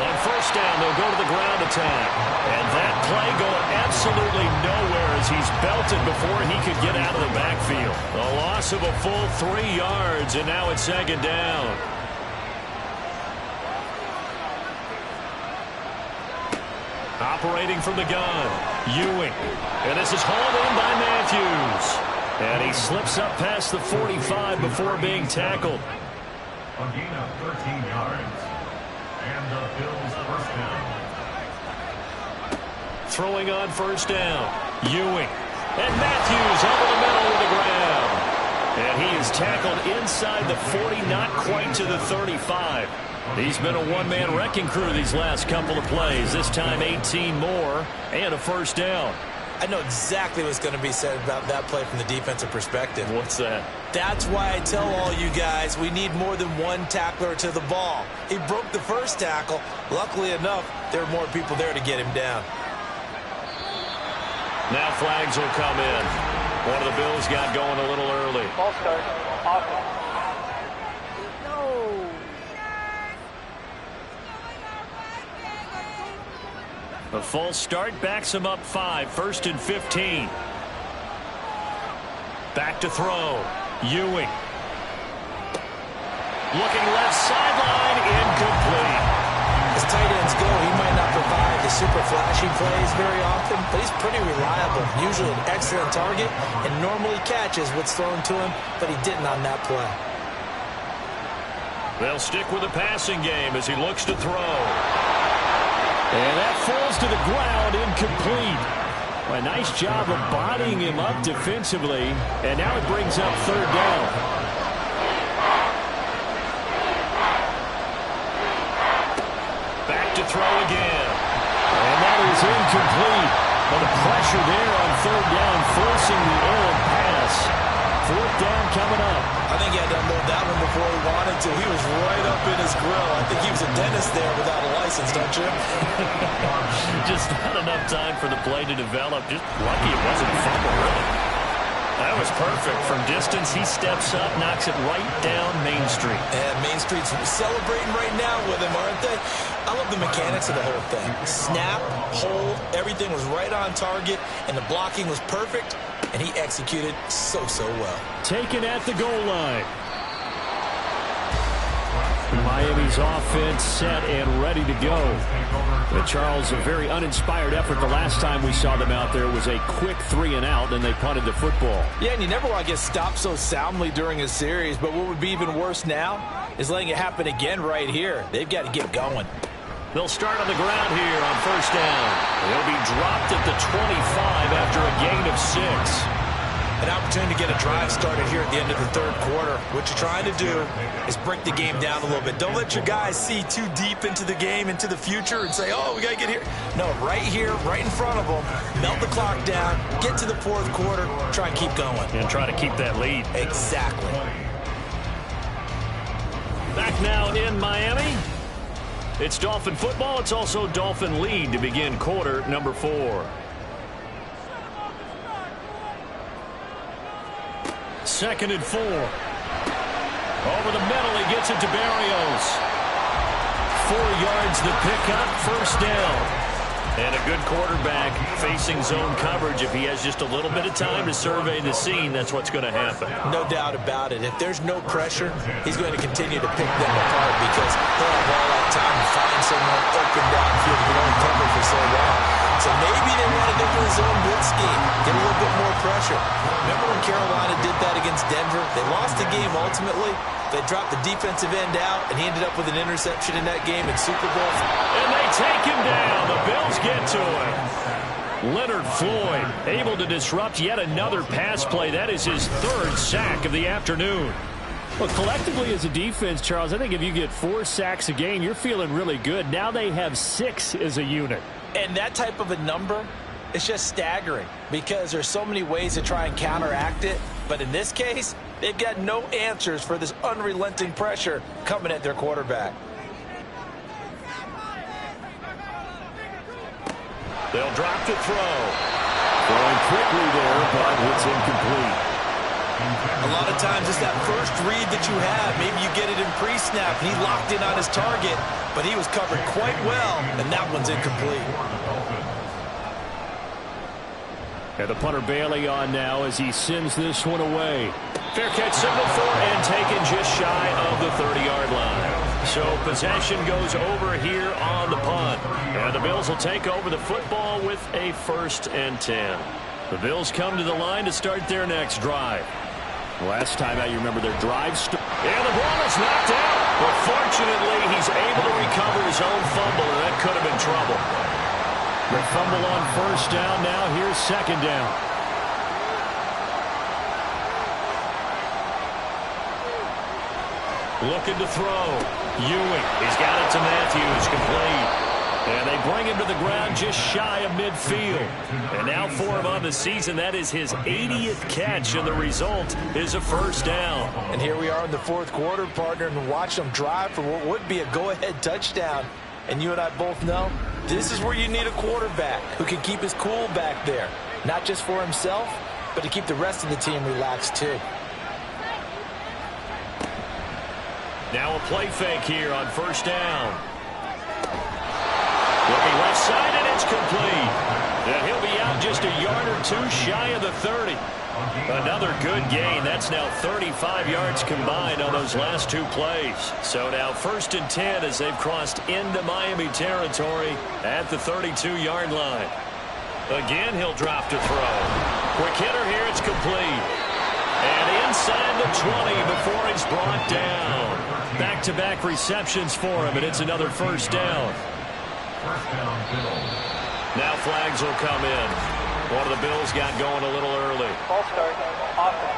On 1st down, they'll go to the ground attack. And that play going absolutely nowhere as he's belted before he could get out of the backfield. A loss of a full 3 yards, and now it's 2nd down. Operating from the gun, Ewing. And this is hauled in by Matthews. And he slips up past the 45 before being tackled. A gain of 13 yards. And the Bills 1st down. Throwing on 1st down, Ewing. And Matthews over the middle of the ground. And he is tackled inside the 40, not quite to the 35. He's been a one-man wrecking crew these last couple of plays. This time 18 more and a 1st down. I know exactly what's going to be said about that play from the defensive perspective. What's that? That's why I tell all you guys we need more than one tackler to the ball. He broke the 1st tackle. Luckily enough, there were more people there to get him down. Now flags will come in. One of the Bills got going a little early. Ball start. Offense. A false start backs him up 5, 1st and 15. Back to throw. Ewing. Looking left sideline, incomplete. As tight ends go, he might not provide the super flashy plays very often, but he's pretty reliable. Usually an excellent target and normally catches what's thrown to him, but he didn't on that play. They'll stick with the passing game as he looks to throw. And that falls to the ground, incomplete. A nice job of bodying him up defensively, and now it brings up 3rd down. Back to throw again. And that is incomplete. But the pressure there on 3rd down, forcing the errant pass. 4th down coming up. I think he had to unload that one before he wanted to. He was right up in his grill. I think he was a dentist there without a license, don't you? Just not enough time for the play to develop. Just lucky it wasn't a fumble, really. That was perfect. From distance, he steps up, knocks it right down Main Street. And Main Street's celebrating right now with him, aren't they? I love the mechanics of the whole thing. Snap, hold, everything was right on target, and the blocking was perfect, and he executed so well. Taken at the goal line. Miami's offense set and ready to go. But Charles, a very uninspired effort the last time we saw them out there was a quick 3-and-out, and they punted the football. Yeah, and you never want to get stopped so soundly during a series, but what would be even worse now is letting it happen again right here. They've got to get going. They'll start on the ground here on first down. They'll be dropped at the 25 after a gain of 6. An opportunity to get a drive started here at the end of the third quarter. What you're trying to do is break the game down a little bit. Don't let your guys see too deep into the game, into the future, and say, oh, we got to get here. No, right here, right in front of them, melt the clock down, get to the fourth quarter, try and keep going. And try to keep that lead. Exactly. Back now in Miami. It's Dolphin football. It's also Dolphin lead to begin quarter number 4. Second and 4. Over the middle, he gets it to Barrios. 4 yards the pickup, first down. And a good quarterback facing zone coverage. If he has just a little bit of time to survey the scene, that's what's going to happen. No doubt about it. If there's no pressure, he's going to continue to pick them apart because he'll have all that time to find someone open downfield who can only cover for so long. So maybe they want to go for his own blitz scheme, get a little bit more pressure. Remember when Carolina did that against Denver? They lost the game ultimately. They dropped the defensive end out, and he ended up with an interception in that game in Super Bowl. And they take him down. The Bills get to him. Leonard Floyd able to disrupt yet another pass play. That is his 3rd sack of the afternoon. Well, collectively as a defense, Charles, I think if you get 4 sacks a game, you're feeling really good. Now they have 6 as a unit. And that type of a number, it's just staggering because there's so many ways to try and counteract it. But in this case, they've got no answers for this unrelenting pressure coming at their quarterback. They'll drop the throw. Throwing quickly there, but it's incomplete. A lot of times it's that first read that you have. Maybe you get it in pre-snap, and he locked in on his target, but he was covered quite well, and that one's incomplete. And the punter Bailey on now as he sends this one away. Fair catch signal for and taken just shy of the 30-yard line. So possession goes over here on the punt. And the Bills will take over the football with a 1st and 10. The Bills come to the line to start their next drive. Last time out, you remember their drive. And the ball is knocked out. But fortunately, he's able to recover his own fumble, and that could have been trouble. The fumble on first down. Now here's second down. Looking to throw. Ewing. He's got it to Matthews. Complete. And they bring him to the ground just shy of midfield. And now for him on the season, that is his 80th catch, and the result is a first down. And here we are in the fourth quarter, partner, and watch them drive for what would be a go-ahead touchdown. And you and I both know this is where you need a quarterback who can keep his cool back there. Not just for himself, but to keep the rest of the team relaxed too. Now a play fake here on first down. Looking left side, and it's complete. And he'll be out just a yard or 2 shy of the 30. Another good gain. That's now 35 yards combined on those last 2 plays. So now 1st and 10 as they've crossed into Miami territory at the 32-yard line. Again, he'll drop to throw. Quick hitter here. It's complete. And inside the 20 before he's brought down. Back-to-back receptions for him, and it's another first down. Now flags will come in. One of the Bills got going a little early. Ball start, offense.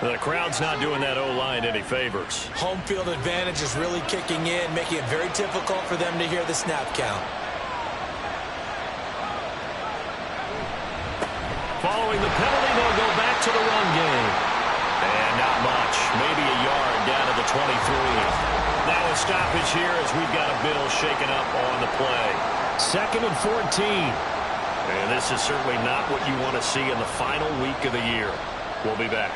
The crowd's not doing that O-line any favors. Home field advantage is really kicking in, making it very difficult for them to hear the snap count. Following the penalty, they'll go back to the run game. And not much. Maybe a yard down to the 23. Now a stoppage here as we've got a Bill shaken up on the play. 2nd and 14. And this is certainly not what you want to see in the final week of the year. We'll be back.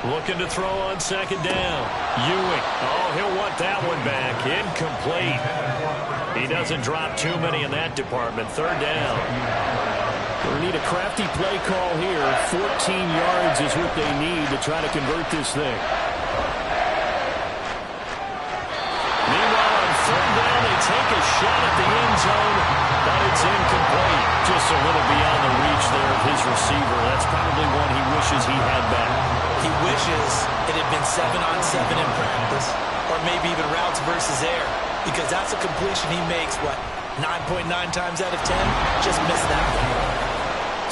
Looking to throw on second down. Ewing. Oh, he'll want that one back. Incomplete. He doesn't drop too many in that department. 3rd down. We need a crafty play call here. 14 yards is what they need to try to convert this thing. shot at the end zone, but it's incomplete. Just a little beyond the reach there of his receiver. That's probably one he wishes he had back. He wishes it had been 7-on-7 in practice, or maybe even routes versus air, because that's a completion he makes, 9.9 times out of 10? Just missed that one.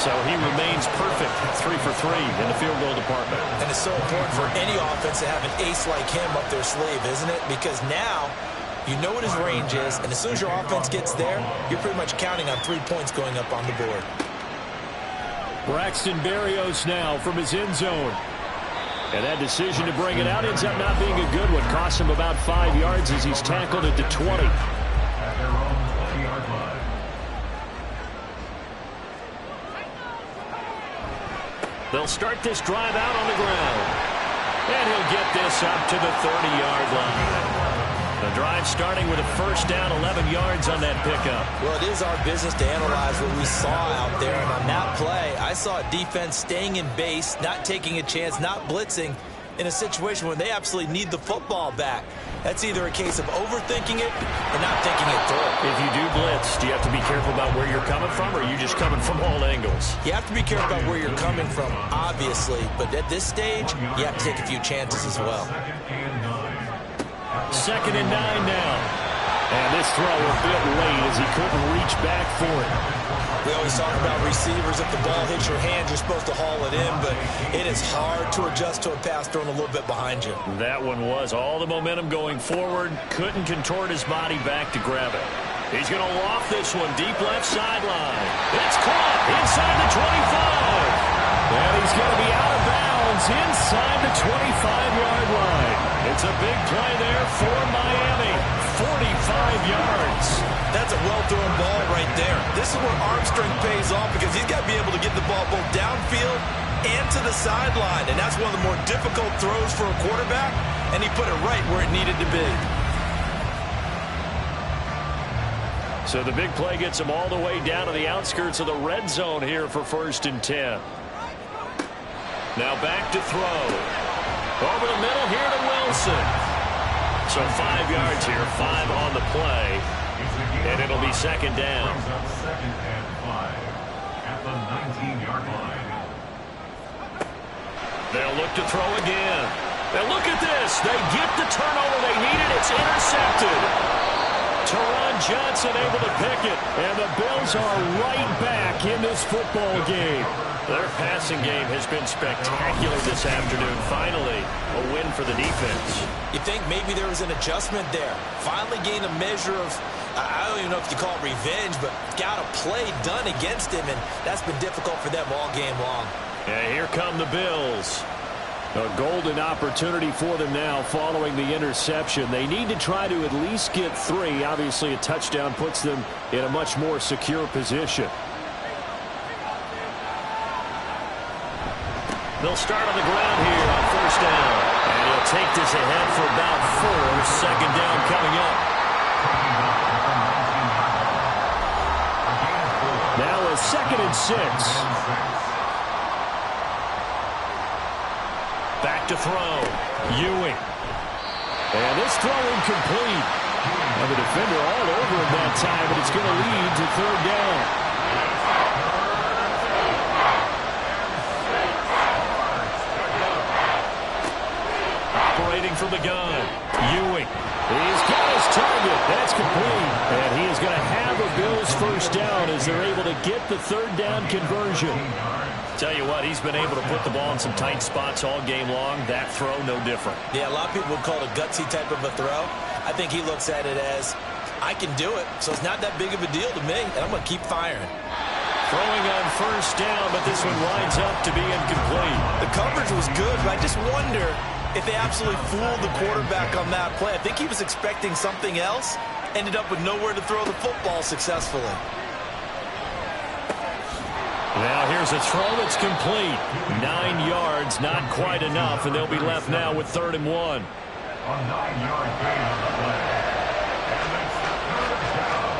So he remains perfect, 3 for 3 in the field goal department. And it's so important for any offense to have an ace like him up their sleeve, isn't it? Because now you know what his range is, and as soon as your offense gets there, you're pretty much counting on 3 points going up on the board. Braxton Berrios now from his end zone. And that decision to bring it out ends up not being a good one. Costs him about 5 yards as he's tackled at the 20. At their own 20-yard line. They'll start this drive out on the ground. And he'll get this up to the 30-yard line. The drive starting with a first down, 11 yards on that pickup. Well, it is our business to analyze what we saw out there. And on that play, I saw a defense staying in base, not taking a chance, not blitzing in a situation where they absolutely need the football back. That's either a case of overthinking it or not thinking it through. If you do blitz, do you have to be careful about where you're coming from, or are you just coming from all angles? You have to be careful about where you're coming from, obviously. But at this stage, you have to take a few chances as well. 2nd and 9 now. And this throw a bit late as he couldn't reach back for it. We always talk about receivers. If the ball hits your hand, you're supposed to haul it in, but it is hard to adjust to a pass thrown a little bit behind you. That one was all the momentum going forward. Couldn't contort his body back to grab it. He's going to loft this one deep left sideline. It's caught inside the 25. And he's going to be out of bounds inside the 25-yard line. It's a big play there for Miami. 45 yards. That's a well-thrown ball right there. This is where arm strength pays off because he's got to be able to get the ball both downfield and to the sideline. And that's one of the more difficult throws for a quarterback, and he put it right where it needed to be. So the big play gets him all the way down to the outskirts of the red zone here for 1st and 10. Now back to throw. Over the middle here to Wilson. So 5 yards here, 5 on the play. And it'll be 2nd down. Brings up 2nd and 5 at the 19-yard line. They'll look to throw again. And look at this. They get the turnover they needed. It's intercepted. Teron Johnson able to pick it. And the Bills are right back in this football game. Their passing game has been spectacular this afternoon. Finally, a win for the defense. You think maybe there was an adjustment there. Finally gained a measure of, I don't even know if you call it revenge, but got a play done against him, and that's been difficult for them all game long. And here come the Bills. A golden opportunity for them now following the interception. They need to try to at least get 3. Obviously, a touchdown puts them in a much more secure position. They'll start on the ground here on 1st down. And he'll take this ahead for about 4. 2nd down coming up. Now a 2nd and 6. Back to throw. Ewing. And this throw incomplete. And the defender all over him that time, but it's going to lead to 3rd down. From the gun. Ewing. He's got his target. That's complete. And he is going to have a Bills 1st down as they're able to get the 3rd down conversion. Tell you what, he's been able to put the ball in some tight spots all game long. That throw, no different. Yeah, a lot of people would call it a gutsy type of a throw. I think he looks at it as, I can do it, so it's not that big of a deal to me, and I'm going to keep firing. Throwing on 1st down, but this one winds up to be incomplete. The coverage was good, but I just wonder if they absolutely fooled the quarterback on that play. I think he was expecting something else, ended up with nowhere to throw the football successfully. Now here's a throw that's complete. 9 yards, not quite enough, and they'll be left now with 3rd and 1. A 9-yard gain on the play. And it's 3rd down.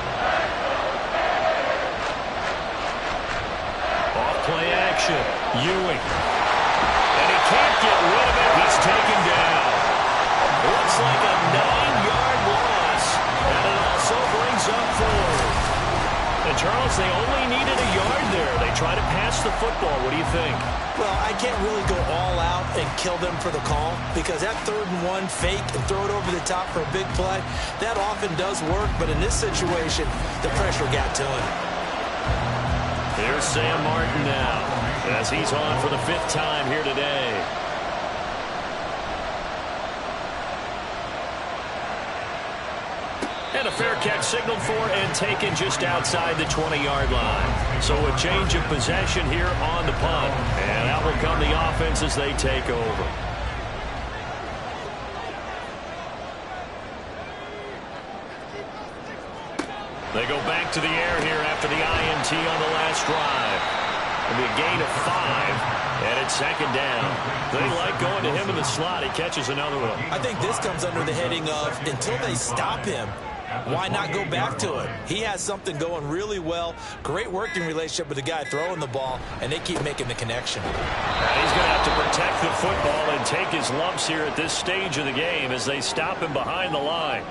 Off play action. Ewing. And he can't get rid of it. He's taken down. Looks like a 9-yard loss. And it also brings up Charles, they only needed a yard there. They try to pass the football. What do you think? Well, I can't really go all out and kill them for the call because that 3rd and 1 fake and throw it over the top for a big play, that often does work. But in this situation, the pressure got to him. Here's Sam Martin now as he's on for the 5th time here today. And a fair catch signaled for and taken just outside the 20-yard line. So a change of possession here on the punt. And out will come the offense as they take over. They go back to the air here after the INT on the last drive. It'll be a gain of 5, and it's 2nd down. They like going to him in the slot. He catches another one. I think this comes under the heading of until they stop him, why not go back to it? He has something going really well. Great working relationship with the guy throwing the ball, and they keep making the connection. And he's going to have to protect the football and take his lumps here at this stage of the game as they stop him behind the line.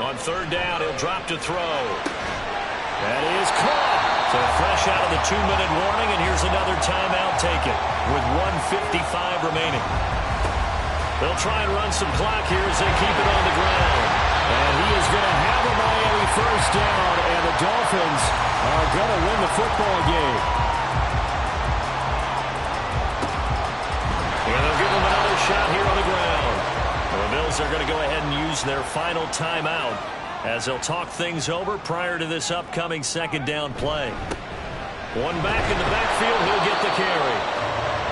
On 3rd down, he'll drop to throw. That is caught. So fresh out of the 2-minute warning, and here's another timeout taken with 1:55 remaining. They'll try and run some clock here as they keep it on the ground. And he is going to have a Miami 1st down, and the Dolphins are going to win the football game. And they'll give them another shot here on the ground. The Bills are going to go ahead and use their final timeout as they'll talk things over prior to this upcoming 2nd down play. One back in the backfield, he'll get the carry.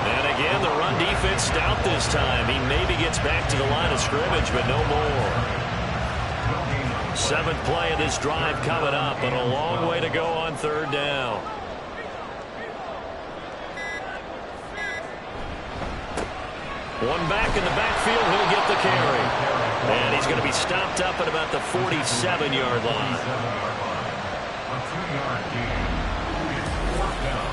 And again, the run defense stout this time. He maybe gets back to the line of scrimmage, but no more. 7th play of this drive coming up, and a long way to go on 3rd down. One back in the backfield, he'll get the carry. And he's going to be stopped up at about the 47-yard line. A 2-yard gain. It's 4th down.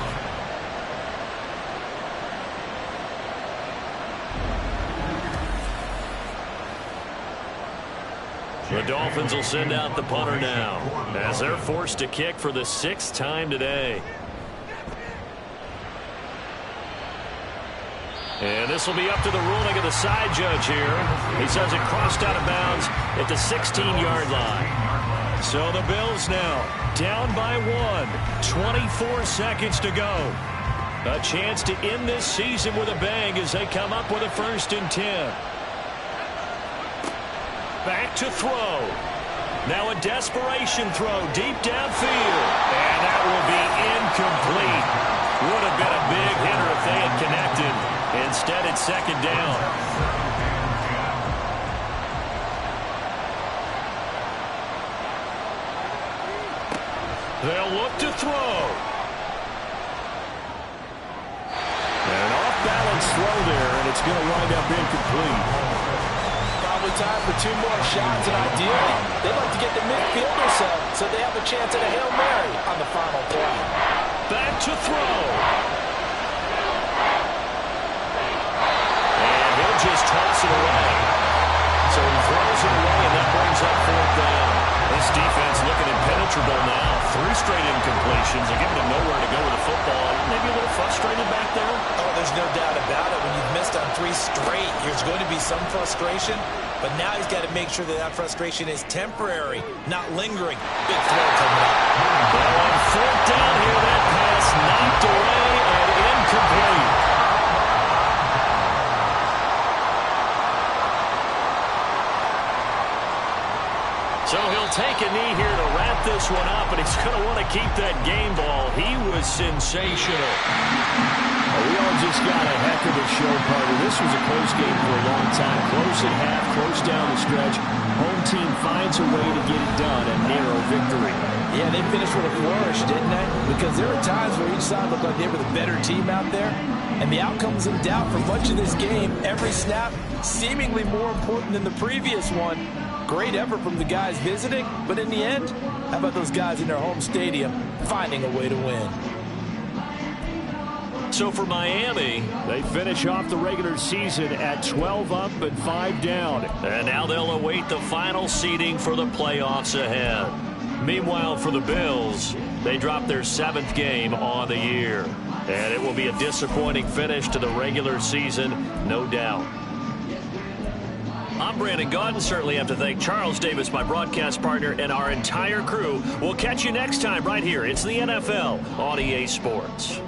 The Dolphins will send out the punter now as they're forced to kick for the 6th time today. And this will be up to the ruling of the side judge here. He says it crossed out of bounds at the 16-yard line. So the Bills now down by 1. 24 seconds to go. A chance to end this season with a bang as they come up with a 1st and 10. Back to throw. Now a desperation throw deep downfield. And that will be incomplete. Would have been a big hitter if they had connected. Instead, it's 2nd down. They'll look to throw. And an off-balance throw there, and it's going to wind up incomplete. Probably time for 2 more shots, and ideally, they'd like to get the midfield or so they have a chance at a Hail Mary on the final play. Back to throw. Just toss it away. So he throws it away, and that brings up 4th down. This defense looking impenetrable now. 3 straight incompletions. They're giving him nowhere to go with the football. Maybe a little frustrated back there? Oh, there's no doubt about it. When you've missed on 3 straight, there's going to be some frustration. But now he's got to make sure that frustration is temporary, not lingering. Big throw coming up. Well, on 4th down here, that pass knocked away and incomplete. So he'll take a knee here to wrap this one up, and he's going to want to keep that game ball. He was sensational. We all just got a heck of a show, partner. This was a close game for a long time. Close at half, close down the stretch. Home team finds a way to get it done, a narrow victory. Yeah, they finished with a flourish, didn't they? Because there were times where each side looked like they were the better team out there. And the outcome was in doubt for much of this game. Every snap seemingly more important than the previous one. Great effort from the guys visiting, but in the end, how about those guys in their home stadium finding a way to win? So for Miami, they finish off the regular season at 12 up and 5 down. And now they'll await the final seeding for the playoffs ahead. Meanwhile, for the Bills, they dropped their 7th game on the year. And it will be a disappointing finish to the regular season, no doubt. I'm Brandon Gaudin. Certainly have to thank Charles Davis, my broadcast partner, and our entire crew. We'll catch you next time right here. It's the NFL on EA Sports.